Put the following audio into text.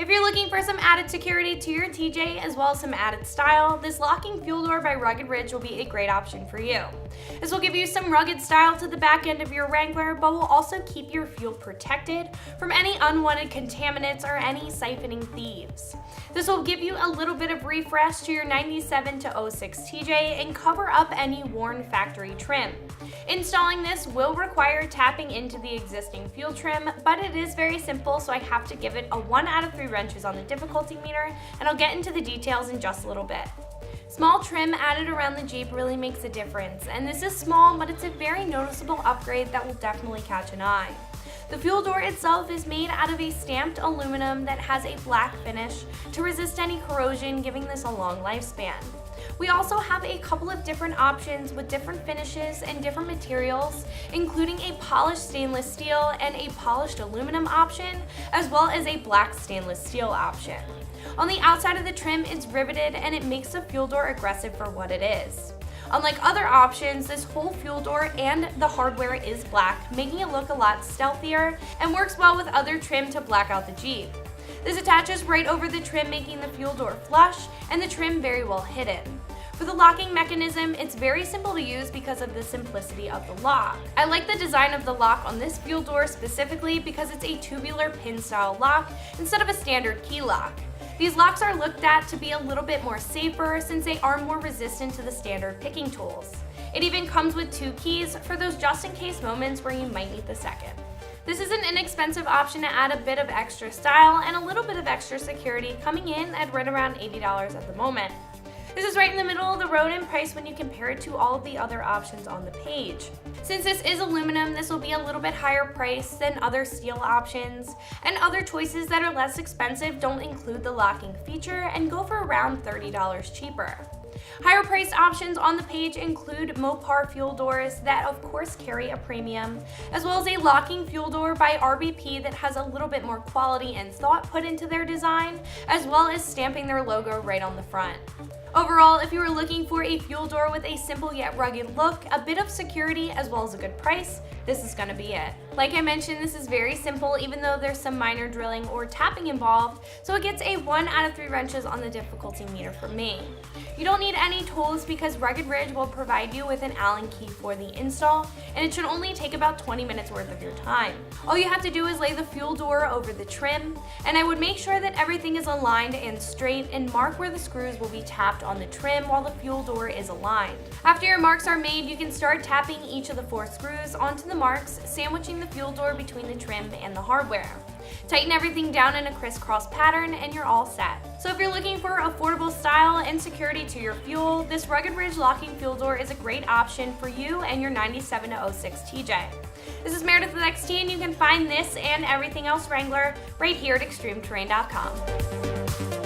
If you're looking for some added security to your TJ as well as some added style, this locking fuel door by Rugged Ridge will be a great option for you. This will give you some rugged style to the back end of your Wrangler, but will also keep your fuel protected from any unwanted contaminants or any siphoning thieves. This will give you a little bit of refresh to your 97 to 06 TJ and cover up any worn factory trim. Installing this will require tapping into the existing fuel trim, but it is very simple, so I have to give it a 1 out of 3 wrenches on the difficulty meter, and I'll get into the details in just a little bit. Small trim added around the Jeep really makes a difference, and this is small, but it's a very noticeable upgrade that will definitely catch an eye. The fuel door itself is made out of a stamped aluminum that has a black finish to resist any corrosion, giving this a long lifespan. We also have a couple of different options with different finishes and different materials, including a polished stainless steel and a polished aluminum option, as well as a black stainless steel option. On the outside of the trim, it's riveted and it makes the fuel door aggressive for what it is. Unlike other options, this whole fuel door and the hardware is black, making it look a lot stealthier and works well with other trim to black out the Jeep. This attaches right over the trim, making the fuel door flush and the trim very well hidden. For the locking mechanism, it's very simple to use because of the simplicity of the lock. I like the design of the lock on this fuel door specifically because it's a tubular pin style lock instead of a standard key lock. These locks are looked at to be a little bit more safer since they are more resistant to the standard picking tools. It even comes with 2 keys for those just in case moments where you might need the second. This is an inexpensive option to add a bit of extra style and a little bit of extra security, coming in at right around $80 at the moment. This is right in the middle of the road in price when you compare it to all of the other options on the page. Since this is aluminum, this will be a little bit higher priced than other steel options, and other choices that are less expensive don't include the locking feature and go for around $30 cheaper. Higher priced options on the page include Mopar fuel doors that of course carry a premium, as well as a locking fuel door by RBP that has a little bit more quality and thought put into their design, as well as stamping their logo right on the front. Overall, if you were looking for a fuel door with a simple yet rugged look, a bit of security, as well as a good price, this is going to be it. Like I mentioned, this is very simple even though there's some minor drilling or tapping involved, so it gets a 1 out of 3 wrenches on the difficulty meter for me. You don't need any tools because Rugged Ridge will provide you with an Allen key for the install, and it should only take about 20 minutes worth of your time. All you have to do is lay the fuel door over the trim, and I would make sure that everything is aligned and straight and mark where the screws will be tapped on the trim while the fuel door is aligned. After your marks are made, you can start tapping each of the 4 screws onto the marks, sandwiching the fuel door between the trim and the hardware. Tighten everything down in a crisscross pattern and you're all set. So if you're looking for affordable style and security to your fuel, this Rugged Ridge locking fuel door is a great option for you and your 97 to 06 TJ. This is Meredith with XT, and you can find this and everything else Wrangler right here at ExtremeTerrain.com.